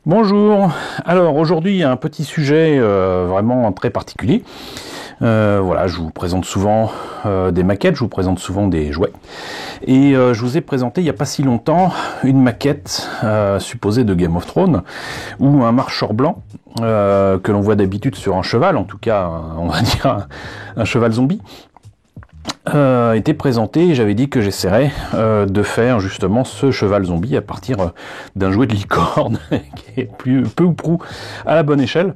Bonjour, alors aujourd'hui il y a un petit sujet vraiment très particulier. Voilà, je vous présente souvent des maquettes, je vous présente souvent des jouets. Et je vous ai présenté il n'y a pas si longtemps une maquette supposée de Game of Thrones, où un marcheur blanc, que l'on voit d'habitude sur un cheval, en tout cas on va dire un cheval zombie, était présenté et j'avais dit que j'essaierais de faire justement ce cheval zombie à partir d'un jouet de licorne qui est peu ou prou à la bonne échelle,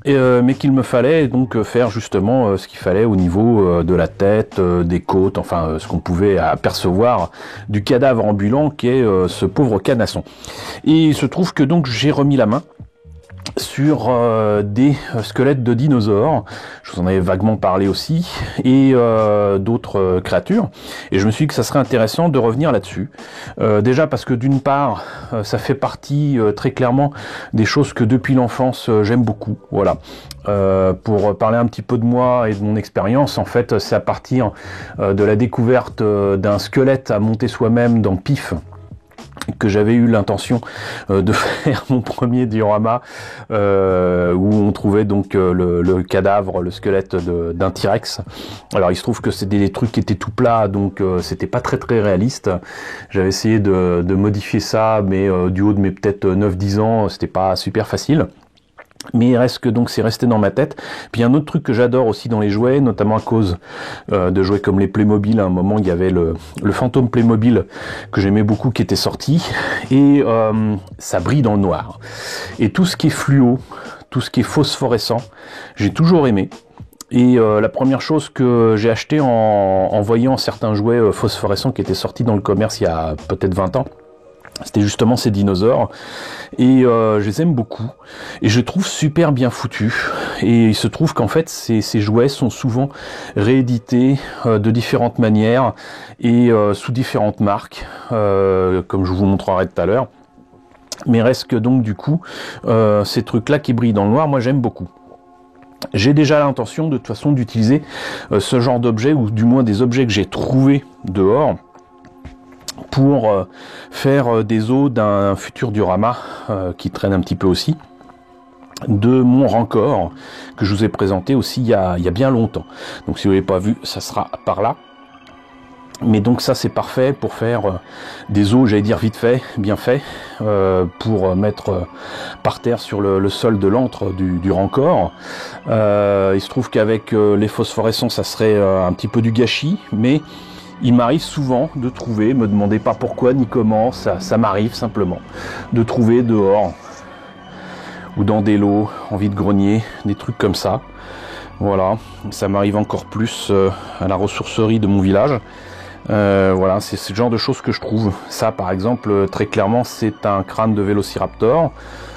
mais qu'il me fallait donc faire justement ce qu'il fallait au niveau de la tête, des côtes, enfin ce qu'on pouvait apercevoir du cadavre ambulant qui est ce pauvre canasson. Et il se trouve que donc j'ai remis la main sur des squelettes de dinosaures, je vous en avais vaguement parlé aussi, et d'autres créatures, et je me suis dit que ça serait intéressant de revenir là-dessus. Déjà parce que d'une part, ça fait partie très clairement des choses que depuis l'enfance j'aime beaucoup, voilà. Pour parler un petit peu de moi et de mon expérience, en fait, c'est à partir de la découverte d'un squelette à monter soi-même dans Pif, que j'avais eu l'intention de faire mon premier diorama où on trouvait donc le cadavre, le squelette d'un T-Rex. Alors il se trouve que c'était des trucs qui étaient tout plats, donc c'était pas très réaliste. J'avais essayé de modifier ça, mais du haut de mes peut-être 9-10 ans, c'était pas super facile. Mais il reste que donc c'est resté dans ma tête. Puis un autre truc que j'adore aussi dans les jouets, notamment à cause de jouets comme les Playmobil. À un moment, il y avait le fantôme Playmobil que j'aimais beaucoup qui était sorti. Et ça brille dans le noir. Et tout ce qui est fluo, tout ce qui est phosphorescent, j'ai toujours aimé. Et la première chose que j'ai acheté en voyant certains jouets phosphorescents qui étaient sortis dans le commerce il y a peut-être 20 ans, c'était justement ces dinosaures, et je les aime beaucoup, et je les trouve super bien foutus, et il se trouve qu'en fait ces jouets sont souvent réédités de différentes manières, et sous différentes marques, comme je vous montrerai tout à l'heure, mais reste que donc du coup, ces trucs-là qui brillent dans le noir, moi j'aime beaucoup. J'ai déjà l'intention de toute façon d'utiliser ce genre d'objets, ou du moins des objets que j'ai trouvés dehors, pour faire des os d'un futur diorama qui traîne un petit peu aussi, de mon Rancor, que je vous ai présenté aussi il y a bien longtemps. Donc si vous l'avez pas vu, ça sera par là. Mais donc ça c'est parfait pour faire des os, j'allais dire vite fait, bien fait, pour mettre par terre sur le sol de l'antre du Rancor. Il se trouve qu'avec les phosphorescents ça serait un petit peu du gâchis, mais il m'arrive souvent de trouver, me demandez pas pourquoi ni comment, ça m'arrive simplement, de trouver dehors, ou dans des lots, en vide-grenier, des trucs comme ça. Voilà, ça m'arrive encore plus à la ressourcerie de mon village. Voilà, c'est ce genre de choses que je trouve. Ça par exemple, très clairement, c'est un crâne de Vélociraptor.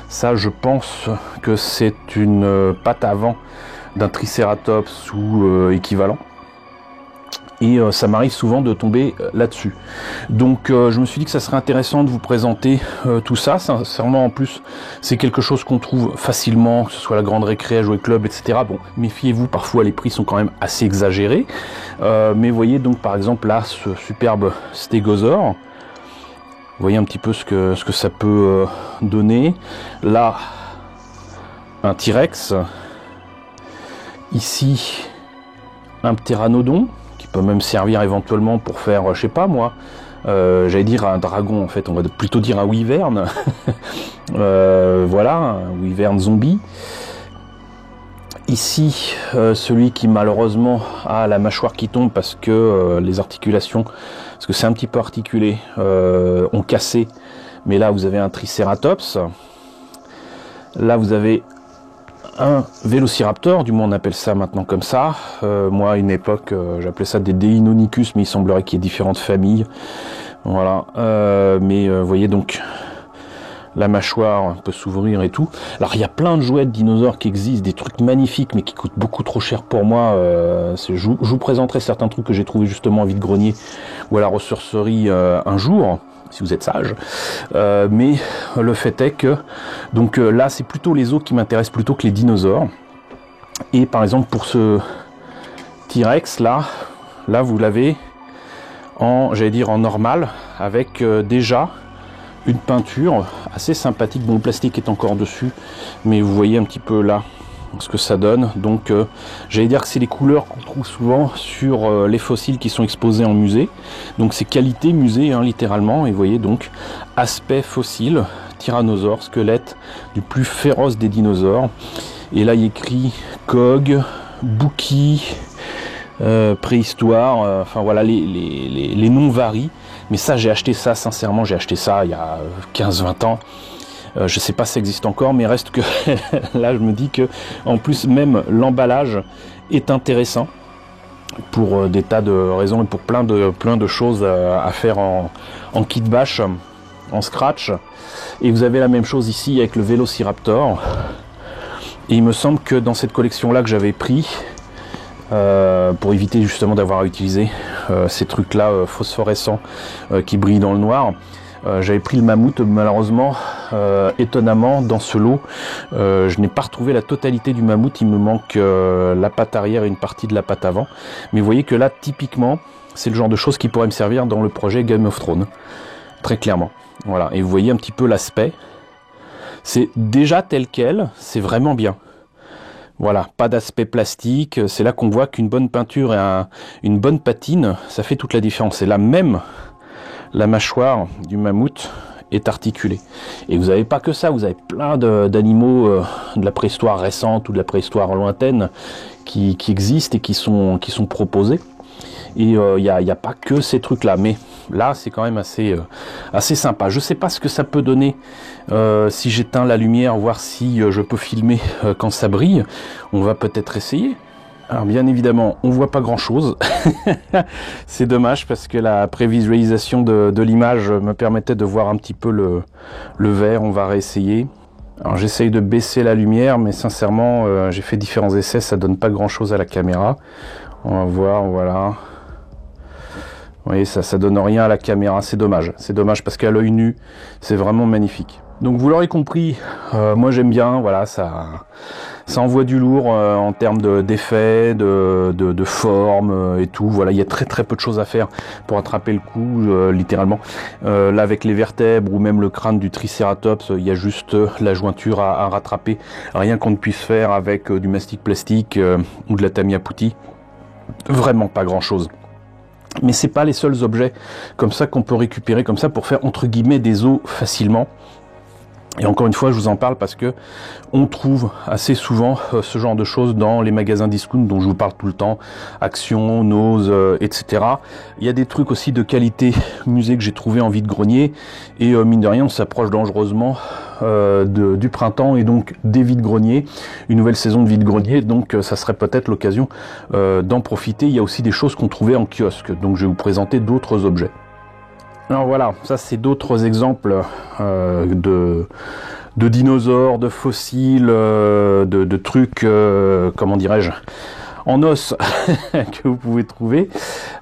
Ça, je pense que c'est une patte avant d'un Tricératops ou équivalent. Et ça m'arrive souvent de tomber là-dessus. Donc je me suis dit que ça serait intéressant de vous présenter tout ça. Sincèrement, en plus, c'est quelque chose qu'on trouve facilement, que ce soit à la grande récré, à jouer club, etc. Bon, méfiez-vous, parfois les prix sont quand même assez exagérés. Mais voyez donc par exemple là, ce superbe stégosaure. Vous voyez un petit peu ce que ça peut donner. Là, un T-Rex. Ici, un ptéranodon, qui peut même servir éventuellement pour faire, je sais pas moi, j'allais dire un dragon, en fait, on va plutôt dire un wyvern. Voilà, un wyvern zombie. Ici, celui qui malheureusement a la mâchoire qui tombe parce que les articulations, parce que c'est un petit peu articulé, ont cassé. Mais là, vous avez un Tricératops. Là, vous avez un Vélociraptor, du moins on appelle ça maintenant comme ça. Moi, à une époque, j'appelais ça des Deinonychus, mais il semblerait qu'il y ait différentes familles. Voilà. Mais vous voyez donc, la mâchoire peut s'ouvrir et tout. Alors, il y a plein de jouets de dinosaures qui existent, des trucs magnifiques, mais qui coûtent beaucoup trop cher pour moi. Je vous présenterai certains trucs que j'ai trouvés justement à vide-grenier ou à la ressourcerie un jour, si vous êtes sage. Mais le fait est que donc là c'est plutôt les os qui m'intéressent plutôt que les dinosaures. Et par exemple pour ce T-Rex là vous l'avez en, j'allais dire en normal, avec déjà une peinture assez sympathique. Bon, le plastique est encore dessus, mais vous voyez un petit peu là ce que ça donne. Donc j'allais dire que c'est les couleurs qu'on trouve souvent sur les fossiles qui sont exposés en musée. Donc c'est qualité musée, hein, littéralement. Et vous voyez donc aspect fossile, tyrannosaure, squelette du plus féroce des dinosaures. Et là il y écrit Cog, Bouki, préhistoire, enfin voilà, les noms varient. Mais ça, j'ai acheté ça, sincèrement, j'ai acheté ça il y a 15-20 ans. Je sais pas si ça existe encore, mais reste que là, je me dis que en plus, même l'emballage est intéressant pour des tas de raisons et pour plein de choses à faire en kit bash, en scratch. Et vous avez la même chose ici avec le Vélociraptor. Et il me semble que dans cette collection-là que j'avais pris, pour éviter justement d'avoir à utiliser ces trucs là phosphorescents qui brillent dans le noir, j'avais pris le mammouth. Malheureusement, étonnamment, dans ce lot je n'ai pas retrouvé la totalité du mammouth. Il me manque la patte arrière et une partie de la patte avant, mais vous voyez que là typiquement c'est le genre de choses qui pourrait me servir dans le projet Game of Thrones, très clairement. Voilà, et vous voyez un petit peu l'aspect, c'est déjà tel quel, c'est vraiment bien. Voilà, pas d'aspect plastique. C'est là qu'on voit qu'une bonne peinture et une bonne patine, ça fait toute la différence. Et là même, la mâchoire du mammouth est articulée. Et vous n'avez pas que ça, vous avez plein d'animaux de la préhistoire récente ou de la préhistoire lointaine qui existent et qui sont proposés. Et il n'y a pas que ces trucs-là, mais là c'est quand même assez sympa. Je sais pas ce que ça peut donner si j'éteins la lumière, voir si je peux filmer quand ça brille. On va peut-être essayer. Alors bien évidemment, on voit pas grand-chose. C'est dommage parce que la prévisualisation de l'image me permettait de voir un petit peu le vert. On va réessayer. Alors j'essaye de baisser la lumière, mais sincèrement, j'ai fait différents essais, ça donne pas grand-chose à la caméra. On va voir, voilà. Vous voyez, ça donne rien à la caméra, c'est dommage. C'est dommage parce qu'à l'œil nu, c'est vraiment magnifique. Donc vous l'aurez compris, moi j'aime bien, voilà, ça envoie du lourd en termes d'effets, de forme et tout. Voilà, il y a très peu de choses à faire pour attraper le coup, littéralement. Là avec les vertèbres ou même le crâne du Triceratops, il y a juste la jointure à rattraper. Rien qu'on ne puisse faire avec du mastic plastique ou de la Tamiya Putty. Vraiment pas grand chose. Mais c'est pas les seuls objets comme ça qu'on peut récupérer comme ça pour faire entre guillemets des os facilement. Et encore une fois, je vous en parle parce que on trouve assez souvent ce genre de choses dans les magasins discount dont je vous parle tout le temps, Action, Nose, etc. Il y a des trucs aussi de qualité musée que j'ai trouvé en vide-grenier et mine de rien, on s'approche dangereusement du printemps et donc des vide-greniers, une nouvelle saison de vide-grenier, donc ça serait peut-être l'occasion d'en profiter. Il y a aussi des choses qu'on trouvait en kiosque, donc je vais vous présenter d'autres objets. Alors voilà, ça c'est d'autres exemples de dinosaures, de fossiles, de trucs, comment dirais-je, en os que vous pouvez trouver.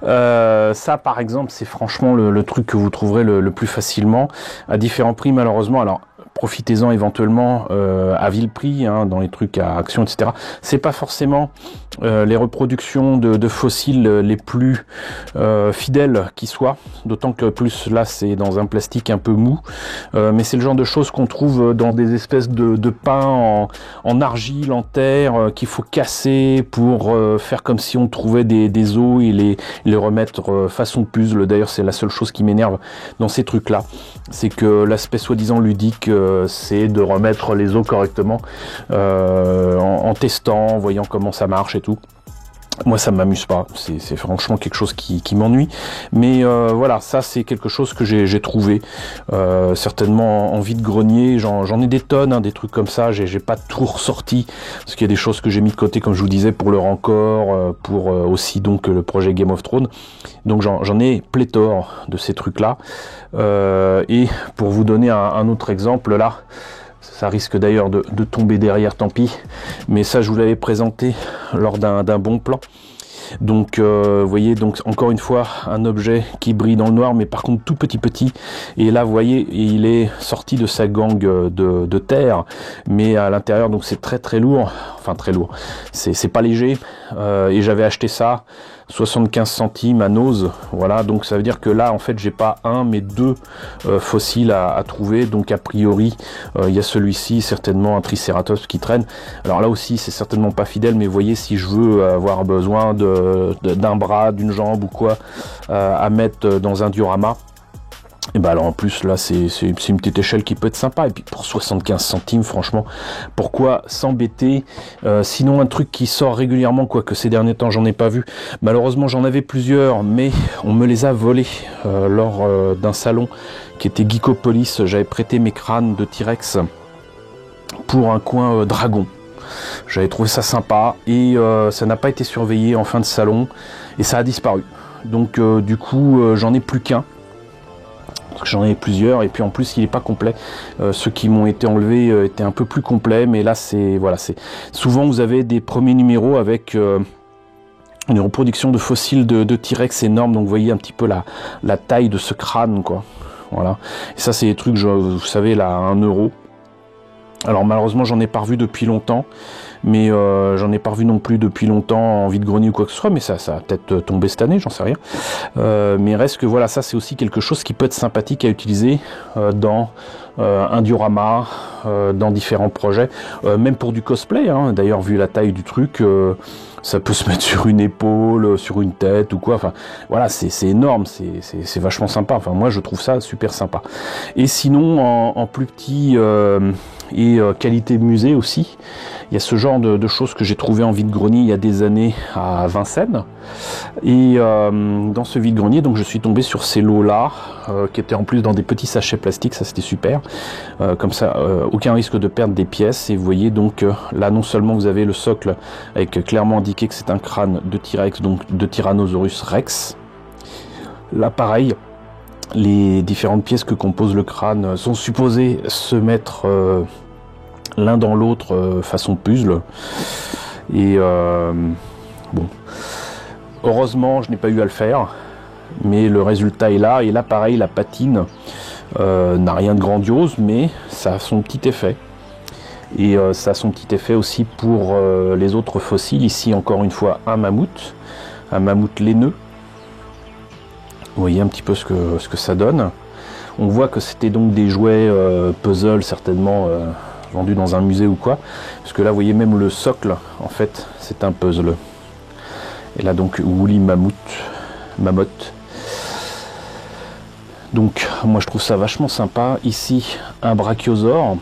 Ça par exemple, c'est franchement le truc que vous trouverez le plus facilement, à différents prix malheureusement. Alors profitez-en éventuellement à vil prix, hein, dans les trucs à Action, etc. C'est pas forcément les reproductions de fossiles les plus fidèles qui soient, d'autant que plus là c'est dans un plastique un peu mou, mais c'est le genre de choses qu'on trouve dans des espèces de pains en argile, en terre, qu'il faut casser pour faire comme si on trouvait des os et les remettre façon puzzle. D'ailleurs c'est la seule chose qui m'énerve dans ces trucs là, c'est que l'aspect soi-disant ludique c'est de remettre les os correctement en testant, en voyant comment ça marche et tout. Moi ça m'amuse pas, c'est franchement quelque chose qui m'ennuie, mais voilà, ça c'est quelque chose que j'ai trouvé certainement en vide-grenier. J'en ai des tonnes, hein, des trucs comme ça. J'ai pas tout ressorti parce qu'il y a des choses que j'ai mis de côté, comme je vous disais, pour le Rancor, pour aussi donc le projet Game of Thrones. Donc j'en ai pléthore de ces trucs là, et pour vous donner un autre exemple là, ça risque d'ailleurs de tomber derrière, tant pis, mais ça je vous l'avais présenté lors d'un bon plan. Donc vous voyez, donc encore une fois un objet qui brille dans le noir, mais par contre tout petit. Et là vous voyez, il est sorti de sa gangue de terre, mais à l'intérieur, donc c'est très lourd, enfin très lourd, c'est pas léger. Et j'avais acheté ça 75 centimes à Nose, voilà, donc ça veut dire que là en fait j'ai pas un mais deux fossiles à trouver. Donc a priori il y a celui-ci, certainement un Triceratops qui traîne. Alors là aussi c'est certainement pas fidèle, mais vous voyez, si je veux avoir besoin d'un bras, d'une jambe ou quoi à mettre dans un diorama, et ben alors en plus là c'est une petite échelle qui peut être sympa. Et puis pour 75 centimes, franchement, pourquoi s'embêter? Sinon un truc qui sort régulièrement, quoique ces derniers temps j'en ai pas vu, malheureusement j'en avais plusieurs, mais on me les a volés lors d'un salon qui était Geekopolis. J'avais prêté mes crânes de T-Rex pour un coin dragon. J'avais trouvé ça sympa et ça n'a pas été surveillé en fin de salon et ça a disparu. Donc du coup j'en ai plus qu'un. J'en ai plusieurs et puis en plus il n'est pas complet. Ceux qui m'ont été enlevés étaient un peu plus complets, mais là c'est voilà, c'est souvent vous avez des premiers numéros avec une reproduction de fossiles de T-Rex énorme. Donc vous voyez un petit peu la taille de ce crâne, quoi. Voilà. Et ça c'est des trucs, vous savez, là à 1 €. Alors malheureusement j'en ai pas revu depuis longtemps, mais j'en ai pas revu non plus depuis longtemps en vide-grenier ou quoi que ce soit, mais ça a peut-être tombé cette année, j'en sais rien. Mais reste que voilà, ça c'est aussi quelque chose qui peut être sympathique à utiliser dans un diorama, dans différents projets, même pour du cosplay, hein. D'ailleurs vu la taille du truc, ça peut se mettre sur une épaule, sur une tête ou quoi. Enfin voilà, c'est énorme, c'est vachement sympa. Enfin moi je trouve ça super sympa. Et sinon en plus petit et qualité musée aussi, il y a ce genre de choses que j'ai trouvé en vide-grenier il y a des années à Vincennes. Et dans ce vide-grenier, donc je suis tombé sur ces lots là qui étaient en plus dans des petits sachets plastiques. Ça c'était super, comme ça aucun risque de perdre des pièces. Et vous voyez donc là, non seulement vous avez le socle avec clairement indiqué que c'est un crâne de T-Rex, donc de Tyrannosaurus Rex. Là pareil, les différentes pièces que compose le crâne sont supposées se mettre l'un dans l'autre façon puzzle. Et bon, heureusement je n'ai pas eu à le faire, mais le résultat est là. Et là pareil, la patine n'a rien de grandiose, mais ça a son petit effet. Et ça a son petit effet aussi pour les autres fossiles. Ici encore une fois un mammouth laineux. Vous voyez un petit peu ce que ça donne. On voit que c'était donc des jouets puzzle, certainement vendus dans un musée ou quoi. Parce que là, vous voyez même le socle, en fait, c'est un puzzle. Et là donc, Woolly Mammoth. Donc, moi je trouve ça vachement sympa. Ici, un brachiosaure,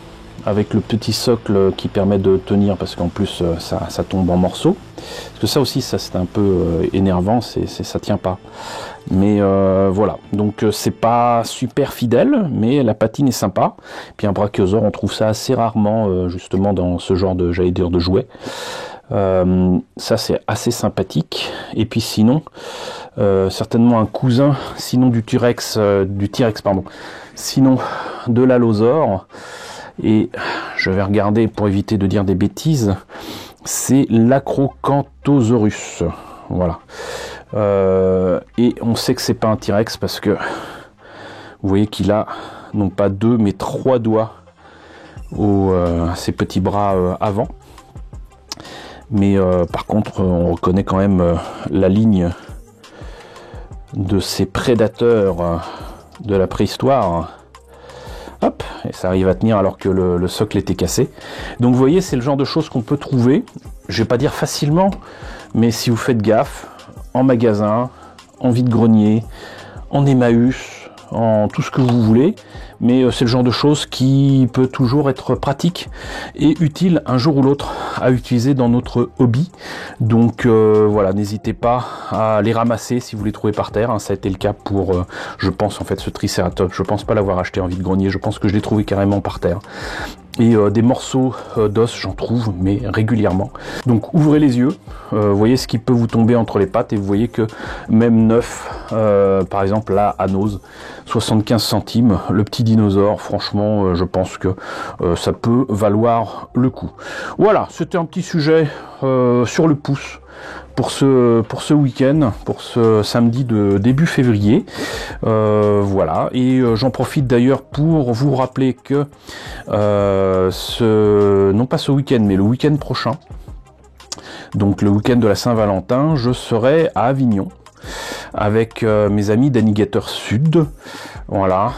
avec le petit socle qui permet de tenir, parce qu'en plus ça tombe en morceaux. Parce que ça aussi, ça c'est un peu énervant, ça tient pas. Mais voilà, donc c'est pas super fidèle, mais la patine est sympa. Puis un brachiosaure, on trouve ça assez rarement justement dans ce genre de, j'allais dire, de jouets. Ça c'est assez sympathique. Et puis sinon, certainement un cousin, sinon du T-Rex, pardon, sinon de l'Allosaure. Et je vais regarder pour éviter de dire des bêtises, c'est l'Acrocanthosaurus. Voilà. Et on sait que c'est pas un T-Rex parce que vous voyez qu'il a non pas 2 mais 3 doigts à ses petits bras avant. Mais par contre, on reconnaît quand même la ligne de ces prédateurs de la préhistoire. Hop, et ça arrive à tenir alors que le socle était cassé. Donc vous voyez, c'est le genre de choses qu'on peut trouver, je vais pas dire facilement, mais si vous faites gaffe, en magasin, en vide-grenier, en Emmaüs, en tout ce que vous voulez. Mais c'est le genre de choses qui peut toujours être pratique et utile un jour ou l'autre à utiliser dans notre hobby. Donc voilà, n'hésitez pas à les ramasser si vous les trouvez par terre. Ça a été le cas pour, je pense en fait, ce Triceratops. Je pense pas l'avoir acheté en vide-grenier, je pense que je l'ai trouvé carrément par terre. Et des morceaux d'os, j'en trouve, mais régulièrement. Donc ouvrez les yeux, voyez ce qui peut vous tomber entre les pattes, et vous voyez que même neuf, par exemple là, à Nose, 75 centimes, le petit dinosaure, franchement, je pense que ça peut valoir le coup. Voilà, c'était un petit sujet sur le pouce, pour ce week-end, pour ce samedi de début février. Voilà, et j'en profite d'ailleurs pour vous rappeler que non pas ce week-end, mais le week-end prochain, donc le week-end de la Saint-Valentin, je serai à Avignon avec mes amis d'Annigateur Sud. Voilà,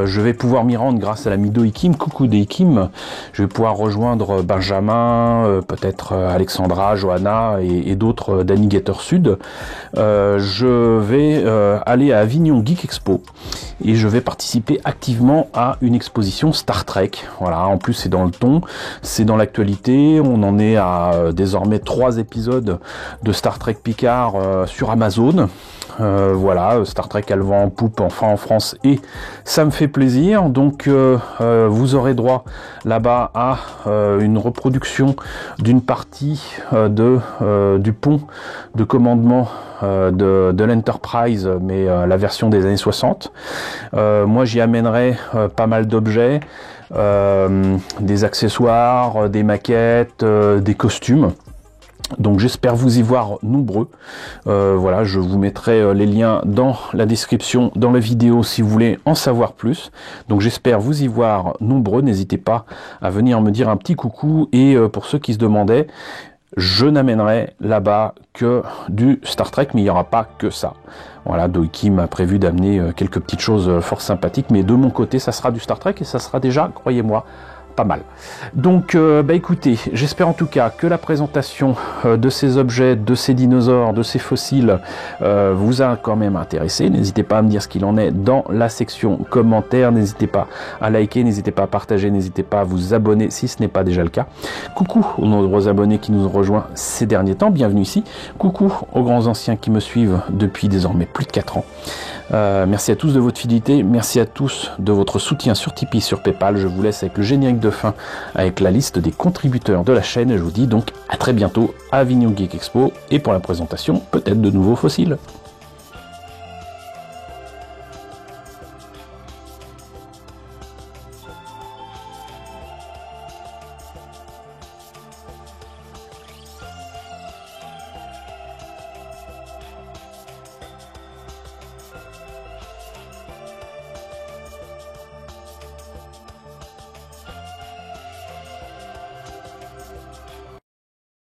je vais pouvoir m'y rendre grâce à l'ami d'Oikim. Coucou d'Oikim. Je vais pouvoir rejoindre Benjamin, peut-être Alexandra, Johanna et d'autres d'Annigateur Sud. Je vais aller à Avignon Geek Expo et je vais participer activement à une exposition Star Trek. Voilà, en plus c'est dans le ton, c'est dans l'actualité. On en est à désormais 3 épisodes de Star Trek Picard sur Amazon. Voilà, Star Trek a le vent en poupe enfin en France et ça me fait plaisir. Donc vous aurez droit là-bas à une reproduction d'une partie du pont de commandement de l'Enterprise, mais la version des années 60. Moi j'y amènerai pas mal d'objets, des accessoires, des maquettes, des costumes. Donc j'espère vous y voir nombreux. Voilà, je vous mettrai les liens dans la description, dans la vidéo si vous voulez en savoir plus. Donc j'espère vous y voir nombreux. N'hésitez pas à venir me dire un petit coucou. Et pour ceux qui se demandaient, je n'amènerai là-bas que du Star Trek, mais il n'y aura pas que ça. Voilà, Doikim a prévu d'amener quelques petites choses fort sympathiques, mais de mon côté, ça sera du Star Trek et ça sera déjà, croyez-moi, pas mal. Donc écoutez, j'espère en tout cas que la présentation de ces objets, de ces dinosaures, de ces fossiles vous a quand même intéressé. N'hésitez pas à me dire ce qu'il en est dans la section commentaires, n'hésitez pas à liker, n'hésitez pas à partager, n'hésitez pas à vous abonner si ce n'est pas déjà le cas. Coucou aux nombreux abonnés qui nous ont rejoints ces derniers temps, bienvenue ici. Coucou aux grands anciens qui me suivent depuis désormais plus de 4 ans. Merci à tous de votre fidélité, merci à tous de votre soutien sur Tipeee, sur Paypal. Je vous laisse avec le générique de fin, avec la liste des contributeurs de la chaîne. Et je vous dis donc à très bientôt à Avignon Geek Expo et pour la présentation peut-être de nouveaux fossiles.